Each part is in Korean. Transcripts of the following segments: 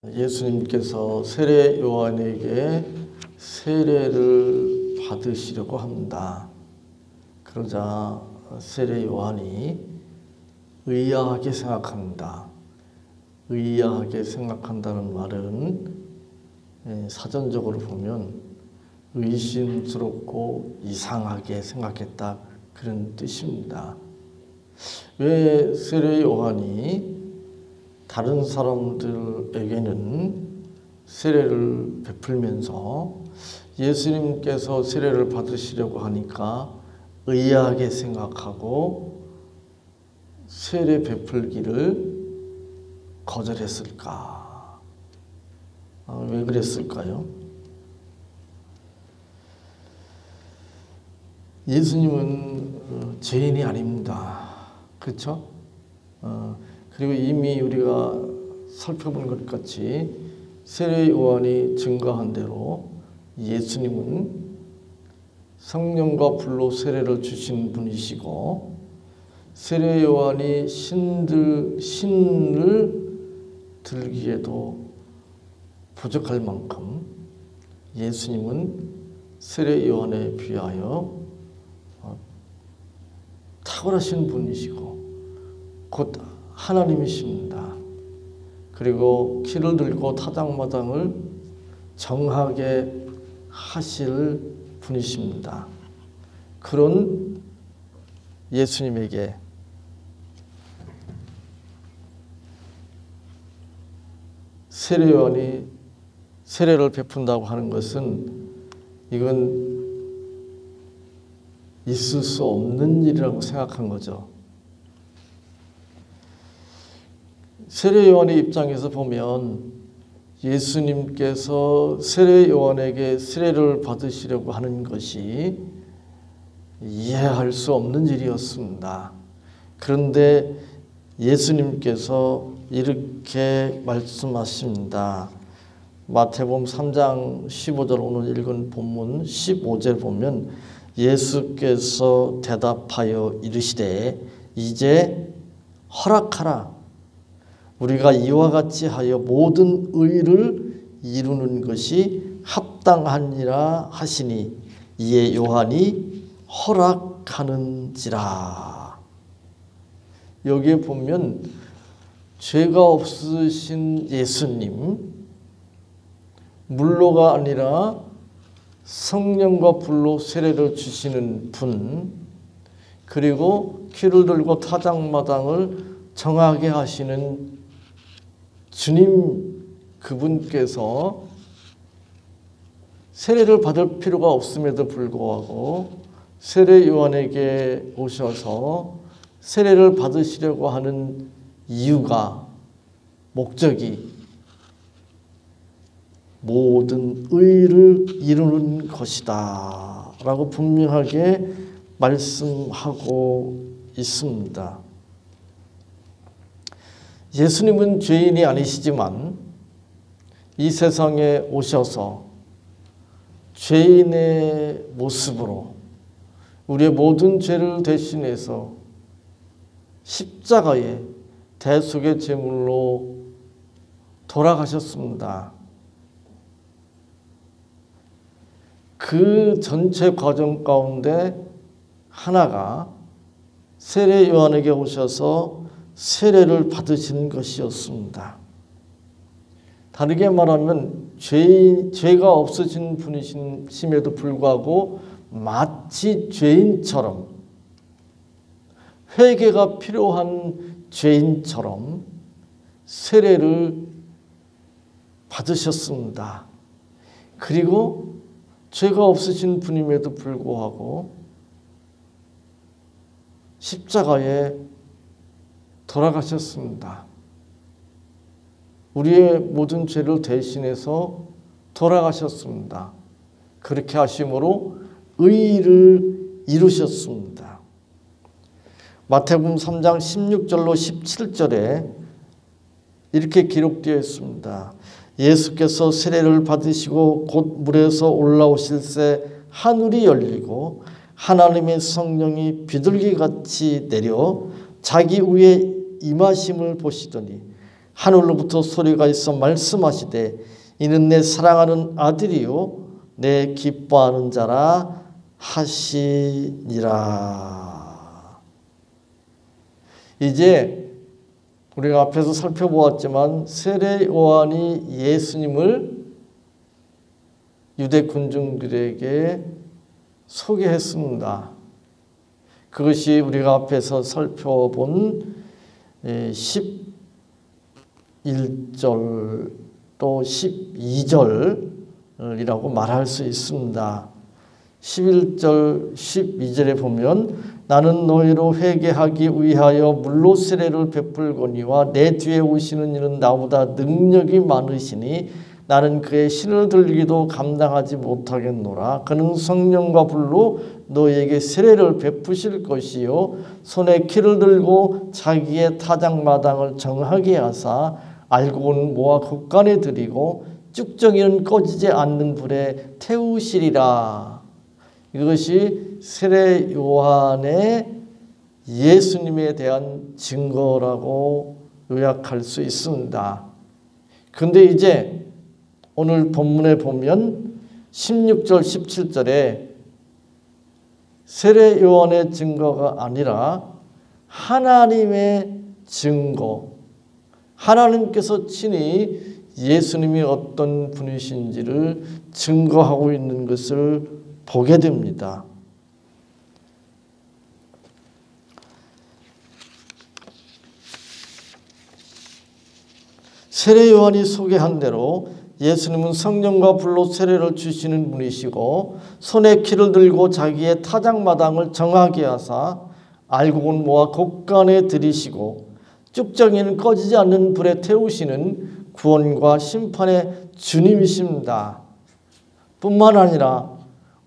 예수님께서 세례 요한에게 세례를 받으시려고 합니다. 그러자 세례 요한이 의아하게 생각합니다. 의아하게 생각한다는 말은 사전적으로 보면 의심스럽고 이상하게 생각했다, 그런 뜻입니다. 왜 세례 요한이 다른 사람들에게는 세례를 베풀면서 예수님께서 세례를 받으시려고 하니까 의아하게 생각하고 세례 베풀기를 거절했을까? 왜 그랬을까요? 예수님은 죄인이 아닙니다. 그렇죠? 그리고 이미 우리가 살펴본 것 같이 세례 요한이 증거한 대로 예수님은 성령과 불로 세례를 주신 분이시고, 세례 요한이 신을 들기에도 부족할 만큼 예수님은 세례 요한에 비하여 탁월하신 분이시고 곧 하나님이십니다. 그리고 키를 들고 타작마당을 정하게 하실 분이십니다. 그런 예수님에게 세례 요한이 세례를 베푼다고 하는 것은 이건 있을 수 없는 일이라고 생각한 거죠. 세례 요한의 입장에서 보면 예수님께서 세례 요한에게 세례를 받으시려고 하는 것이 이해할 수 없는 일이었습니다. 그런데 예수님께서 이렇게 말씀하십니다. 마태복음 3장 15절 오늘 읽은 본문 15절 보면 예수께서 대답하여 이르시되 이제 허락하라. 우리가 이와 같이 하여 모든 의를 이루는 것이 합당하니라 하시니 이에 요한이 허락하는지라. 여기에 보면 죄가 없으신 예수님, 물로가 아니라 성령과 불로 세례를 주시는 분, 그리고 키를 들고 타작마당을 정하게 하시는 주님, 그분께서 세례를 받을 필요가 없음에도 불구하고 세례 요한에게 오셔서 세례를 받으시려고 하는 이유가, 목적이 모든 의를 이루는 것이다 라고 분명하게 말씀하고 있습니다. 예수님은 죄인이 아니시지만 이 세상에 오셔서 죄인의 모습으로 우리의 모든 죄를 대신해서 십자가에 대속의 제물로 돌아가셨습니다. 그 전체 과정 가운데 하나가 세례 요한에게 오셔서 세례를 받으신 것이었습니다. 다르게 말하면 죄가 없으신 분이심에도 불구하고 마치 죄인처럼, 회개가 필요한 죄인처럼 세례를 받으셨습니다. 그리고 죄가 없으신 분임에도 불구하고 십자가에 돌아가셨습니다. 우리의 모든 죄를 대신해서 돌아가셨습니다. 그렇게 하심으로 의를 이루셨습니다. 마태복음 3장 16절로 17절에 이렇게 기록되어 있습니다. 예수께서 세례를 받으시고 곧 물에서 올라오실새 하늘이 열리고 하나님의 성령이 비둘기같이 내려 자기 위에 임하심을 보시더니 하늘로부터 소리가 있어 말씀하시되 이는 내 사랑하는 아들이요 내 기뻐하는 자라 하시니라. 이제 우리가 앞에서 살펴보았지만 세례 요한이 예수님을 유대 군중들에게 소개했습니다. 그것이 우리가 앞에서 살펴본 11절 또 12절이라고 말할 수 있습니다. 11절 12절에 보면 나는 너희로 회개하기 위하여 물로 세례를 베풀거니와 내 뒤에 오시는 이는 나보다 능력이 많으시니 나는 그의 신을 들기도 감당하지 못하겠노라. 그는 성령과 불로 너희에게 세례를 베푸실 것이요 손에 키를 들고 자기의 타작마당을 정하게 하사 알곡은 모아 곡간에 들이고 쭉정이는 꺼지지 않는 불에 태우시리라. 이것이 세례 요한의 예수님에 대한 증거라고 요약할 수 있습니다. 그런데 이제 오늘 본문에 보면 16절 17절에 세례 요한의 증거가 아니라 하나님의 증거, 하나님께서 친히 예수님이 어떤 분이신지를 증거하고 있는 것을 보게 됩니다. 세례 요한이 소개한 대로 예수님은 성령과 불로 세례를 주시는 분이시고 손에 키를 들고 자기의 타작마당을 정하게 하사 알곡은 모아 곡간에 들이시고 쭉정이는 꺼지지 않는 불에 태우시는 구원과 심판의 주님이십니다. 뿐만 아니라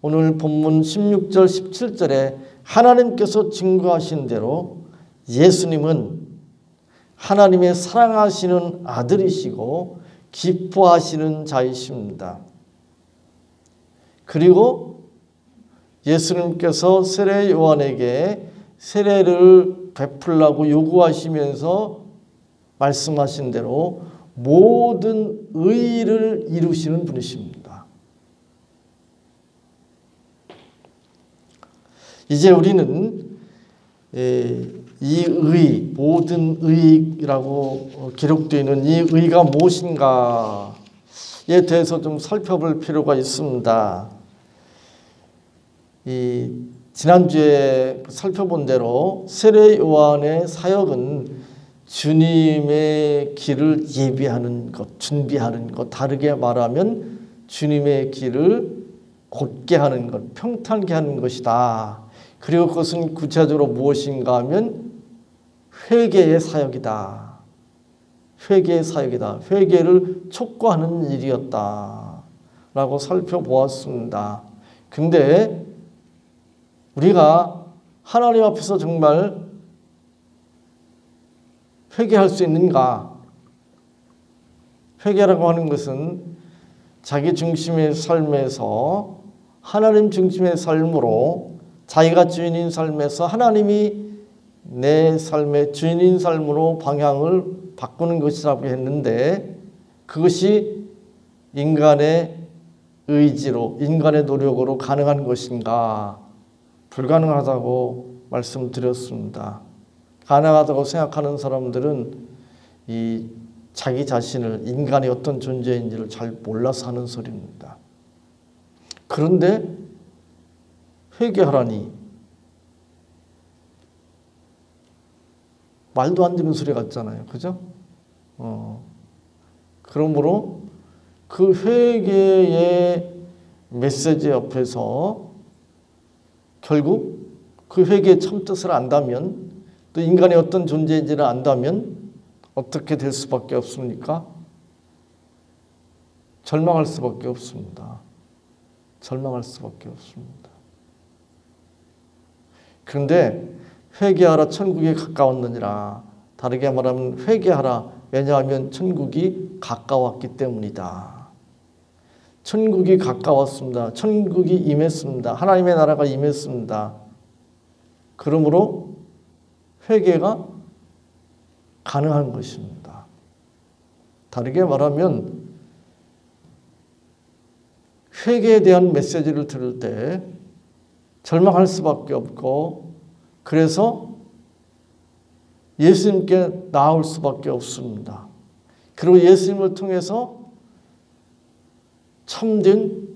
오늘 본문 16절 17절에 하나님께서 증거하신 대로 예수님은 하나님의 사랑하시는 아들이시고 기뻐하시는 자이십니다. 그리고 예수님께서 세례 요한에게 세례를 베풀라고 요구하시면서 말씀하신 대로 모든 의를 이루시는 분이십니다. 이제 우리는 이 의, 모든 의라고 기록되어 있는 이 의가 무엇인가에 대해서 좀 살펴볼 필요가 있습니다. 지난주에 살펴본 대로 세례 요한의 사역은 주님의 길을 예비하는 것, 준비하는 것, 다르게 말하면 주님의 길을 곧게 하는 것, 평탄케 하는 것이다. 그리고 그것은 구체적으로 무엇인가 하면 회개의 사역이다. 회개의 사역이다. 회개를 촉구하는 일이었다. 라고 살펴보았습니다. 근데 우리가 하나님 앞에서 정말 회개할 수 있는가? 회개라고 하는 것은 자기 중심의 삶에서 하나님 중심의 삶으로 자기가 주인인 삶에서 하나님이 내 삶의 주인인 삶으로 방향을 바꾸는 것이라고 했는데 그것이 인간의 의지로, 인간의 노력으로 가능한 것인가? 불가능하다고 말씀드렸습니다. 가능하다고 생각하는 사람들은 이 자기 자신을 인간이 어떤 존재인지를 잘 몰라서 하는 소리입니다. 그런데 회개하라니 말도 안 되는 소리 같잖아요. 그죠? 그러므로 그 회개의 메시지 옆에서 결국 그 회개의 참뜻을 안다면 또 인간의 어떤 존재인지를 안다면 어떻게 될 수밖에 없습니까? 절망할 수밖에 없습니다. 절망할 수밖에 없습니다. 그런데 회개하라 천국이 가까웠느니라. 다르게 말하면 회개하라. 왜냐하면 천국이 가까웠기 때문이다. 천국이 가까웠습니다. 천국이 임했습니다. 하나님의 나라가 임했습니다. 그러므로 회개가 가능한 것입니다. 다르게 말하면 회개에 대한 메시지를 들을 때 절망할 수밖에 없고 그래서 예수님께 나아올 수밖에 없습니다. 그리고 예수님을 통해서 참된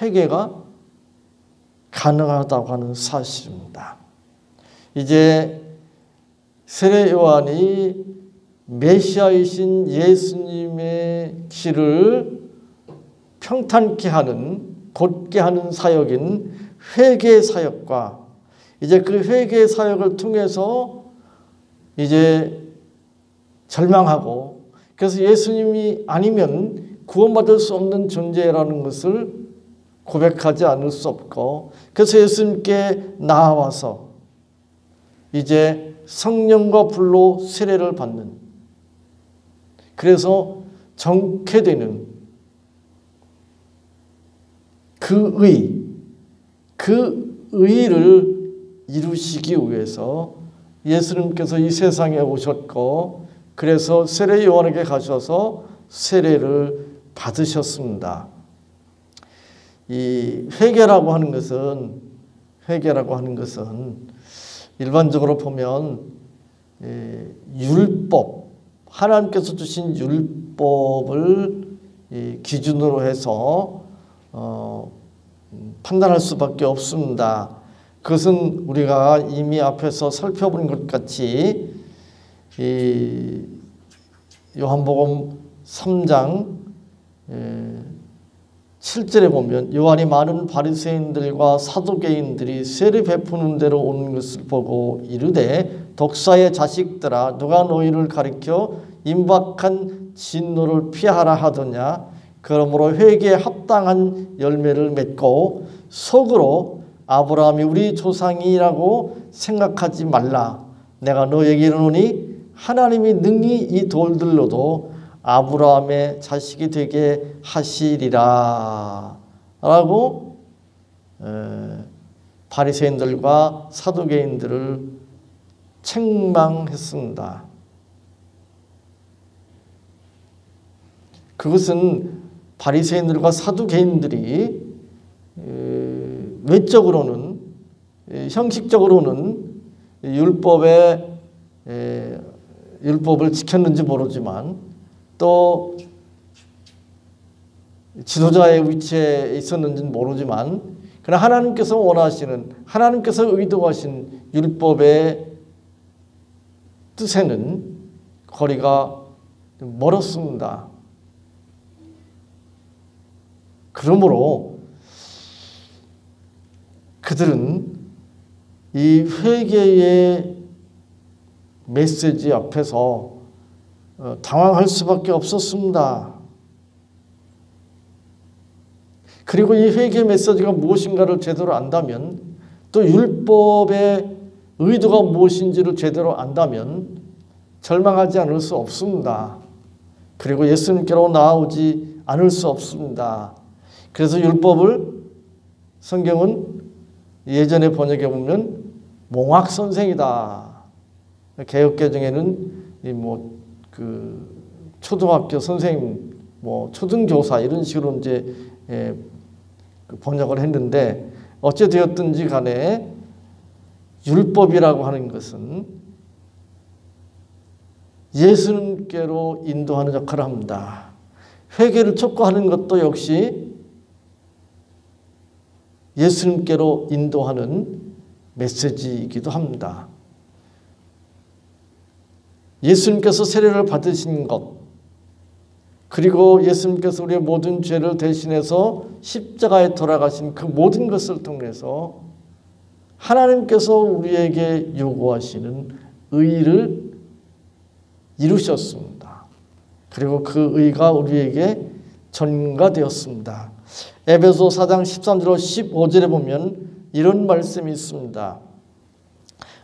회개가 가능하다고 하는 사실입니다. 이제 세례 요한이 메시아이신 예수님의 길을 평탄케 하는, 곧게 하는 사역인 회개 사역과 이제 그 회개 사역을 통해서 이제 절망하고 그래서 예수님이 아니면 구원받을 수 없는 존재라는 것을 고백하지 않을 수 없고 그래서 예수님께 나아와서 이제 성령과 불로 세례를 받는 그래서 정케되는 그 의를 이루시기 위해서 예수님께서 이 세상에 오셨고 그래서 세례 요한에게 가셔서 세례를 받으셨습니다. 이 회개라고 하는 것은 일반적으로 보면 율법, 하나님께서 주신 율법을 기준으로 해서 판단할 수밖에 없습니다. 그것은 우리가 이미 앞에서 살펴본 것 같이 이 요한복음 3장 7절에 보면 요한이 많은 바리새인들과 사두개인들이 세례 베푸는 데로 오는 것을 보고 이르되 독사의 자식들아 누가 너희를 가리켜 임박한 진노를 피하라 하더냐 그러므로 회개에 합당한 열매를 맺고 속으로 아브라함이 우리 조상이라고 생각하지 말라. 내가 너에게 이르노니 하나님이 능히 이 돌들로도 아브라함의 자식이 되게 하시리라 라고 바리새인들과 사두개인들을 책망했습니다. 그것은 바리새인들과 사두개인들이 외적으로는 형식적으로는 율법을 지켰는지 모르지만 또 지도자의 위치에 있었는지는 모르지만 그러나 하나님께서 원하시는 하나님께서 의도하신 율법의 뜻에는 거리가 멀었습니다. 그러므로 그들은 이 회개의 메시지 앞에서 당황할 수밖에 없었습니다. 그리고 이 회개 메시지가 무엇인가를 제대로 안다면 또 율법의 의도가 무엇인지를 제대로 안다면 절망하지 않을 수 없습니다. 그리고 예수님께로 나아오지 않을 수 없습니다. 그래서 율법을 성경은 예전에 번역해 보면 몽학 선생이다. 개역개정에는 초등학교 선생님, 초등교사 이런 식으로 이제 번역을 했는데 어째 되었든지 간에 율법이라고 하는 것은 예수님께로 인도하는 역할을 합니다. 회개를 촉구하는 것도 역시 예수님께로 인도하는 메시지이기도 합니다. 예수님께서 세례를 받으신 것 그리고 예수님께서 우리의 모든 죄를 대신해서 십자가에 돌아가신 그 모든 것을 통해서 하나님께서 우리에게 요구하시는 의를 이루셨습니다. 그리고 그 의가 우리에게 전가되었습니다. 에베소 4장 13절로 15절에 보면 이런 말씀이 있습니다.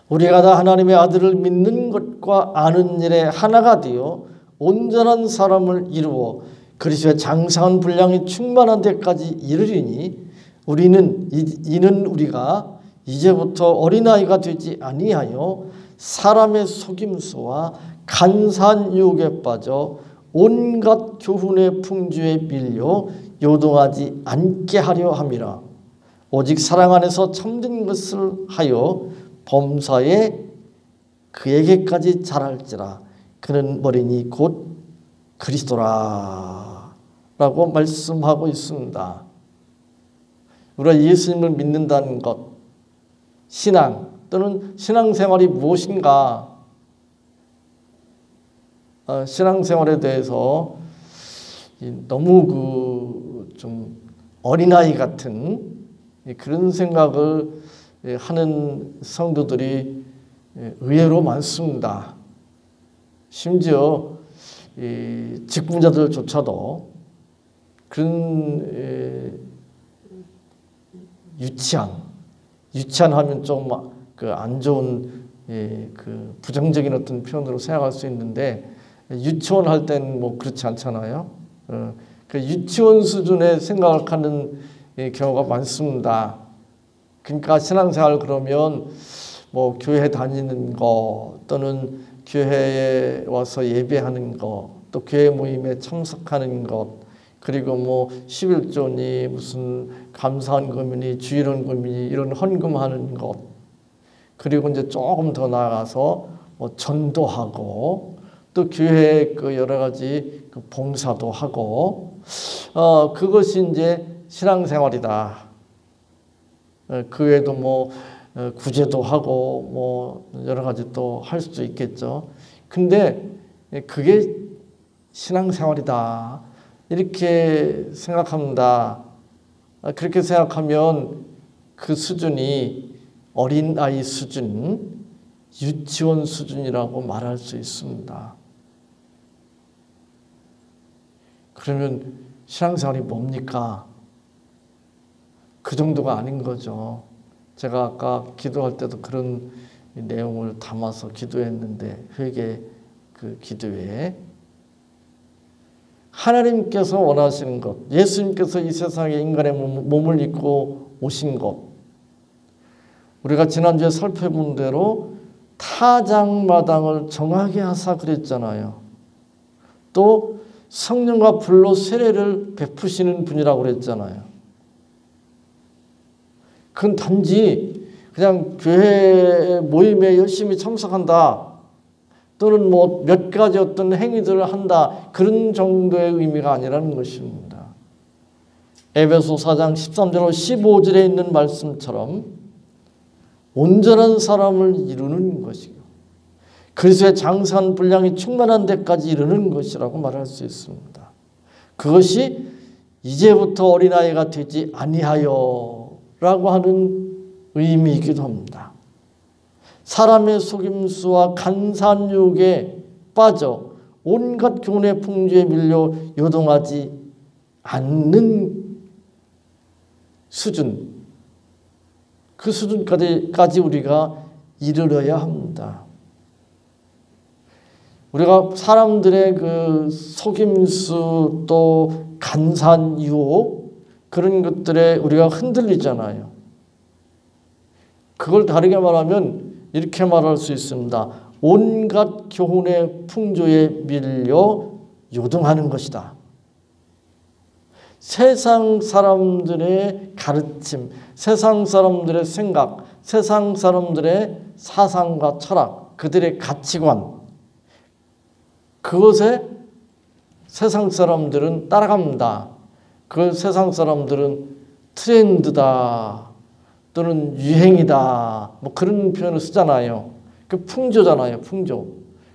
우리가 다 하나님의 아들을 믿는 것과 아는 일에 하나가 되어 온전한 사람을 이루어 그리스도의 장성한 분량이 충만한 데까지 이르리니 이는 우리가 이제부터 어린아이가 되지 아니하여 사람의 속임수와 간사한 유혹에 빠져 온갖 교훈의 풍조에 밀려 요동하지 않게 하려 함이라. 오직 사랑 안에서 참된 것을 하여 범사에 그에게까지 자랄지라. 그는 머리니 곧 그리스도라 라고 말씀하고 있습니다. 우리가 예수님을 믿는다는 것, 신앙 또는 신앙생활이 무엇인가, 신앙생활에 대해서 너무 좀 어린아이 같은 그런 생각을 하는 성도들이 의외로 많습니다. 심지어 직분자들조차도 그런 유치한 하면 좀 안 좋은 그 부정적인 어떤 표현으로 생각할 수 있는데, 유치원 할 때는 뭐 그렇지 않잖아요. 그 유치원 수준의 생각을 하는 경우가 많습니다. 그러니까 신앙생활 그러면 뭐 교회 다니는 거 또는 교회에 와서 예배하는 거, 또 교회 모임에 참석하는 것, 그리고 뭐 11조니 무슨 감사헌금이니 주일헌금이니 이런 헌금하는 것, 그리고 이제 조금 더 나아가서 뭐 전도하고 또 교회 그 여러 가지 그 봉사도 하고, 그것이 이제 신앙생활이다. 그 외에도 뭐 구제도 하고 뭐 여러 가지 또 할 수도 있겠죠. 근데 그게 신앙생활이다 이렇게 생각합니다. 그렇게 생각하면 그 수준이 어린아이 수준, 유치원 수준이라고 말할 수 있습니다. 그러면 신앙생활이 뭡니까? 그 정도가 아닌 거죠. 제가 아까 기도할 때도 그런 내용을 담아서 기도했는데, 회개 그 기도에 하나님께서 원하시는 것, 예수님께서 이 세상에 인간의 몸을 입고 오신 것, 우리가 지난주에 살펴본 대로 타작마당을 정하게 하사 그랬잖아요. 또 성령과 불로 세례를 베푸시는 분이라고 그랬잖아요. 그건 단지 그냥 교회 모임에 열심히 참석한다 또는 뭐 몇 가지 어떤 행위들을 한다, 그런 정도의 의미가 아니라는 것입니다. 에베소 4장 13절로 15절에 있는 말씀처럼 온전한 사람을 이루는 것이고 그리스도의 장사한 분량이 충만한 데까지 이르는 것이라고 말할 수 있습니다. 그것이 이제부터 어린아이가 되지 아니하여 라고 하는 의미이기도 합니다. 사람의 속임수와 간사한 유혹에 빠져 온갖 교훈의 풍조에 밀려 요동하지 않는 수준, 그 수준까지 우리가 이르러야 합니다. 우리가 사람들의 그 속임수 또 간사한 유혹, 그런 것들에 우리가 흔들리잖아요. 그걸 다르게 말하면 이렇게 말할 수 있습니다. 온갖 교훈의 풍조에 밀려 요동하는 것이다. 세상 사람들의 가르침, 세상 사람들의 생각, 세상 사람들의 사상과 철학, 그들의 가치관, 그것에 세상 사람들은 따라갑니다. 그 세상 사람들은 트렌드다 또는 유행이다 뭐 그런 표현을 쓰잖아요. 그 풍조잖아요, 풍조.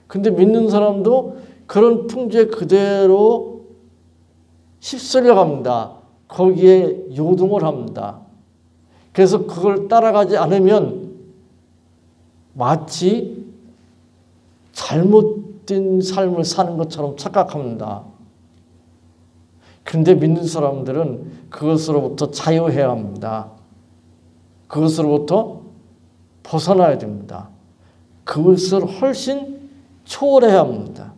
근데 믿는 사람도 그런 풍조에 그대로 휩쓸려 갑니다. 거기에 요동을 합니다. 그래서 그걸 따라가지 않으면 마치 잘못된 삶을 사는 것처럼 착각합니다. 그런데 믿는 사람들은 그것으로부터 자유해야 합니다. 그것으로부터 벗어나야 됩니다. 그것을 훨씬 초월해야 합니다.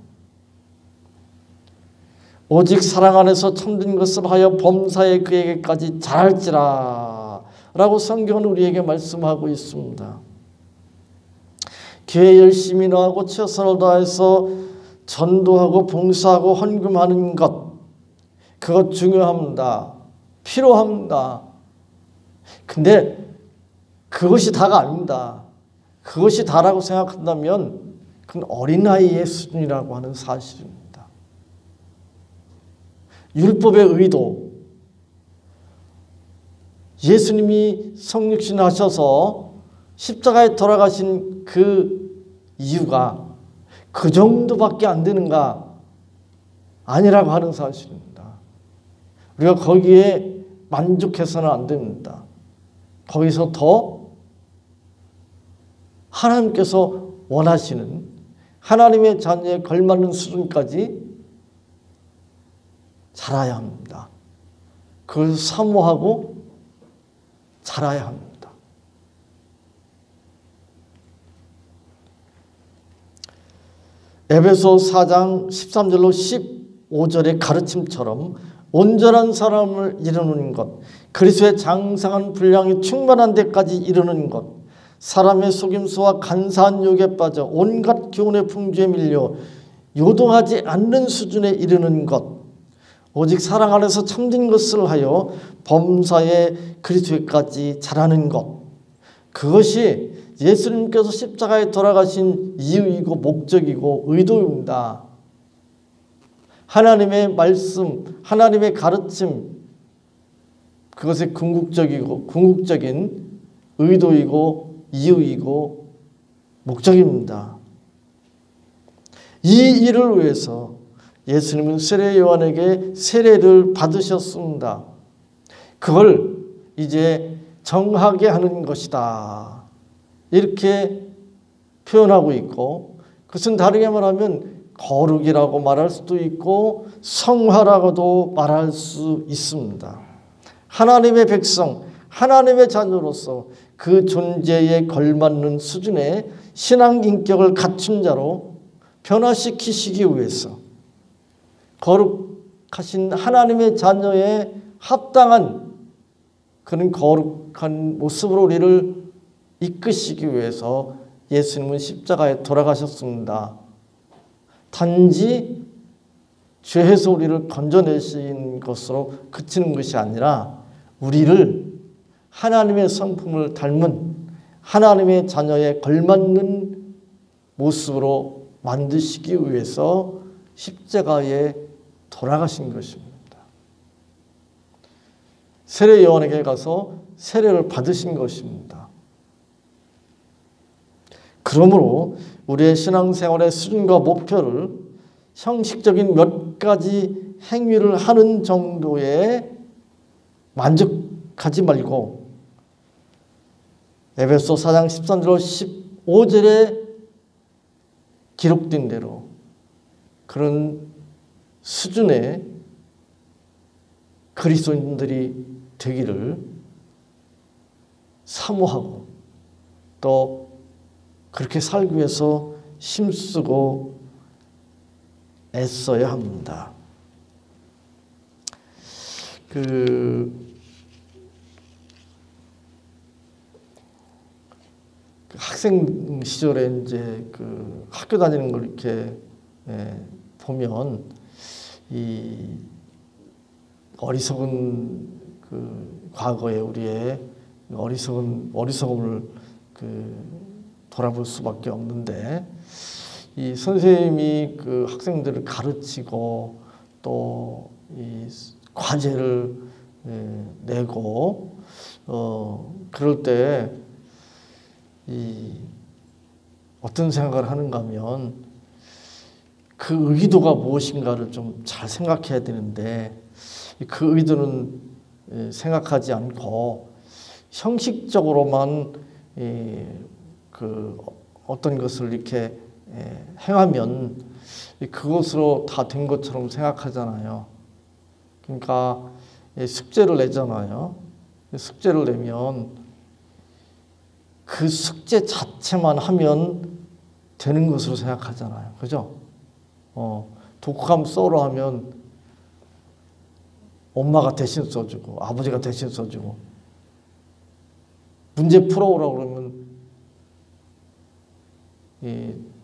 오직 사랑 안에서 참된 것을 하여 범사에 그에게까지 자랄지라 라고 성경은 우리에게 말씀하고 있습니다. 교회 열심히 나가고 최선을 다해서 전도하고 봉사하고 헌금하는 것, 그것 중요합니다. 필요합니다. 근데 그것이 다가 아닙니다. 그것이 다라고 생각한다면 그건 어린아이의 수준이라고 하는 사실입니다. 율법의 의도, 예수님이 성육신하셔서 십자가에 돌아가신 그 이유가 그 정도밖에 안 되는가? 아니라고 하는 사실입니다. 우리가 거기에 만족해서는 안 됩니다. 거기서 더 하나님께서 원하시는 하나님의 자녀에 걸맞는 수준까지 자라야 합니다. 그걸 사모하고 자라야 합니다. 에베소 4장 13절로 15절의 가르침처럼 온전한 사람을 이루는 것, 그리스도의 장성한 분량이 충만한 데까지 이루는 것, 사람의 속임수와 간사한 욕에 빠져 온갖 교훈의 풍조에 밀려 요동하지 않는 수준에 이르는 것, 오직 사랑 안에서 참된 것을 하여 범사의 그리스도에까지 자라는 것, 그것이 예수님께서 십자가에 돌아가신 이유이고 목적이고 의도입니다. 하나님의 말씀, 하나님의 가르침, 그것의 궁극적인 의도이고 이유이고 목적입니다. 이 일을 위해서 예수님은 세례 요한에게 세례를 받으셨습니다. 그걸 이제 정하게 하는 것이다, 이렇게 표현하고 있고, 그것은 다르게 말하면 거룩이라고 말할 수도 있고 성화라고도 말할 수 있습니다. 하나님의 백성, 하나님의 자녀로서 그 존재에 걸맞는 수준의 신앙 인격을 갖춘 자로 변화시키시기 위해서 거룩하신 하나님의 자녀에 합당한 그런 거룩한 모습으로 우리를 이끄시기 위해서 예수님은 십자가에 돌아가셨습니다. 단지 죄에서 우리를 건져내신 것으로 그치는 것이 아니라 우리를 하나님의 성품을 닮은 하나님의 자녀에 걸맞는 모습으로 만드시기 위해서 십자가에 돌아가신 것입니다. 세례 요한에게 가서 세례를 받으신 것입니다. 그러므로 우리의 신앙생활의 수준과 목표를 형식적인 몇 가지 행위를 하는 정도에 만족하지 말고 에베소 4장 13절로 15절에 기록된 대로 그런 수준의 그리스도인들이 되기를 사모하고 또 그렇게 살기 위해서 힘쓰고 애써야 합니다. 학생 시절에 이제 학교 다니는 걸 이렇게 보면 이 어리석은 과거에 우리의 어리석음을 돌아볼 수밖에 없는데, 이 선생님이 그 학생들을 가르치고 또 이 과제를 내고 그럴 때 이 어떤 생각을 하는가 하면 그 의도가 무엇인가를 좀 잘 생각해야 되는데, 그 의도는 생각하지 않고 형식적으로만 어떤 것을 이렇게 행하면 그것으로 다 된 것처럼 생각하잖아요. 그러니까 숙제를 내잖아요. 숙제를 내면 그 숙제 자체만 하면 되는 것으로 생각하잖아요. 그죠? 독후감 써라 하면 엄마가 대신 써주고 아버지가 대신 써주고, 문제 풀어오라고 그러면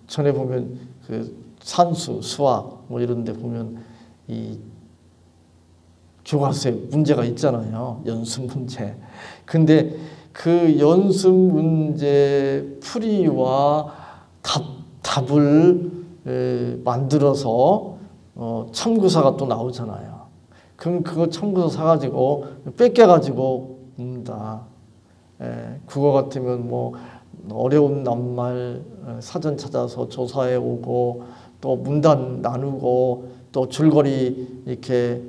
전에 보면 그 산수, 수학 뭐 이런 데 보면 이 교과서에 문제가 있잖아요. 연습 문제. 근데 그 연습 문제 풀이와 답을 만들어서 참고서가 또 나오잖아요. 그럼 그거 참고서 사가지고 뺏겨가지고 묻는다. 국어 같으면 뭐 어려운 낱말 사전 찾아서 조사해 오고 또 문단 나누고 또 줄거리 이렇게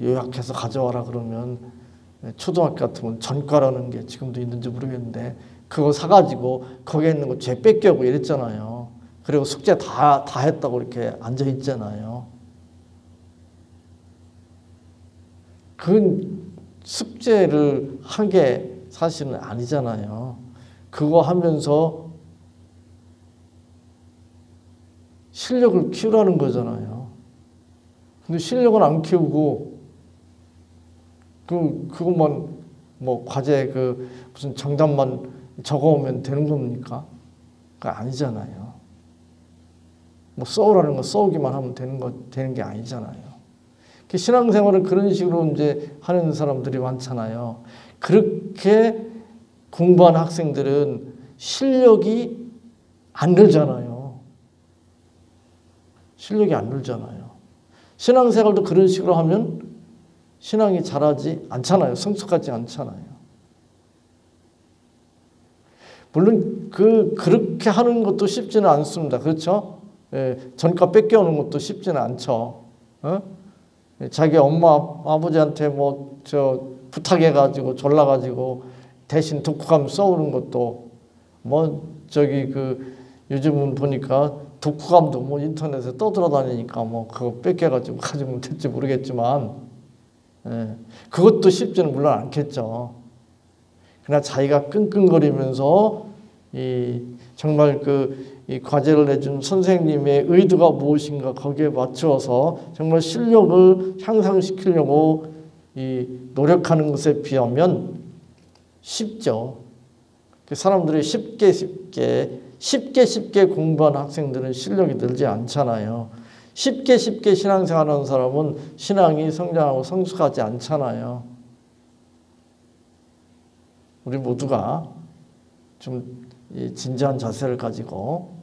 요약해서 가져와라 그러면 초등학교 같으면 전과라는 게 지금도 있는지 모르겠는데 그거 사가지고 거기에 있는 거 죄 뺏겨고 이랬잖아요. 그리고 숙제 다 했다고 이렇게 앉아 있잖아요. 그건 숙제를 한 게 사실은 아니잖아요. 그거 하면서 실력을 키우라는 거잖아요. 근데 실력은 안 키우고 그것만 뭐 과제 무슨 정답만 적어오면 되는 겁니까? 그거 아니잖아요. 뭐 써오라는 거 써오기만 하면 되는 게 아니잖아요. 신앙생활은 그런 식으로 이제 하는 사람들이 많잖아요. 그렇게 공부한 학생들은 실력이 안 늘잖아요. 실력이 안 늘잖아요. 신앙생활도 그런 식으로 하면 신앙이 자라지 않잖아요. 성숙하지 않잖아요. 물론 그렇게 하는 것도 쉽지는 않습니다. 그렇죠? 전과 뺏겨오는 것도 쉽지는 않죠. 자기 엄마 아버지한테 뭐 부탁해가지고 졸라가지고 대신 독후감 써오는 것도 뭐 요즘은 보니까 독후감도 뭐 인터넷에 떠돌아다니니까 뭐 그거 뺏겨가지고 가지면 될지 모르겠지만 그것도 쉽지는 물론 않겠죠. 그러나 자기가 끙끙거리면서 정말 이 과제를 내준 선생님의 의도가 무엇인가 거기에 맞추어서 정말 실력을 향상시키려고 노력하는 것에 비하면 쉽죠. 사람들이 쉽게 공부한 학생들은 실력이 늘지 않잖아요. 쉽게 신앙생활하는 사람은 신앙이 성장하고 성숙하지 않잖아요. 우리 모두가 좀 진지한 자세를 가지고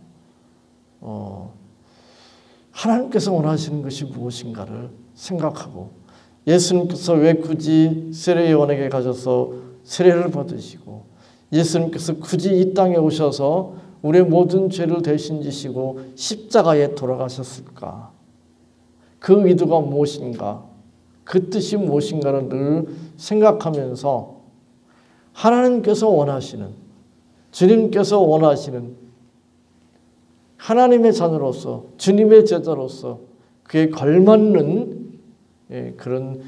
하나님께서 원하시는 것이 무엇인가를 생각하고 예수님께서 왜 굳이 세례요한에게 가셔서 세례를 받으시고 예수님께서 굳이 이 땅에 오셔서 우리의 모든 죄를 대신 지시고 십자가에 돌아가셨을까? 그 의도가 무엇인가? 그 뜻이 무엇인가를 늘 생각하면서 하나님께서 원하시는 주님께서 원하시는 하나님의 자녀로서 주님의 제자로서 그에 걸맞는 그런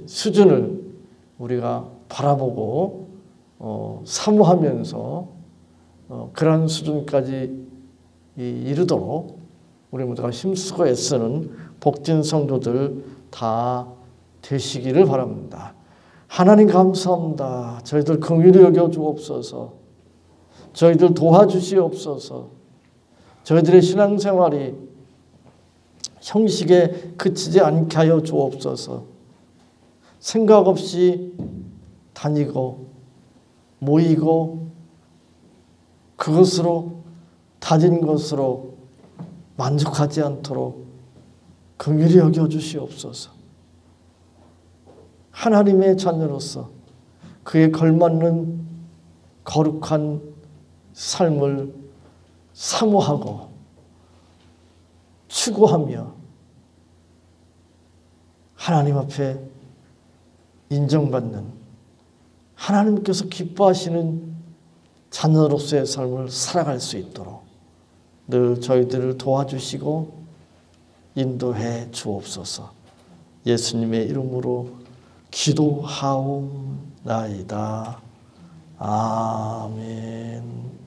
수준을 우리가 바라보고 사모하면서 그러한 수준까지 이르도록 우리 모두가 힘쓰고 애쓰는 복진 성도들 다 되시기를 바랍니다. 하나님 감사합니다. 저희들 긍휼히 여겨 주옵소서. 저희들 도와주시옵소서. 저희들의 신앙생활이 형식에 그치지 않게 하여 주옵소서. 생각 없이 다니고 모이고 그것으로 다진 것으로 만족하지 않도록 긍휼히 여겨 주시옵소서. 하나님의 자녀로서 그에 걸맞는 거룩한 삶을 사모하고 추구하며 하나님 앞에 인정받는 하나님께서 기뻐하시는 자녀로서의 삶을 살아갈 수 있도록 늘 저희들을 도와주시고 인도해 주옵소서. 예수님의 이름으로 기도하옵나이다. 아멘.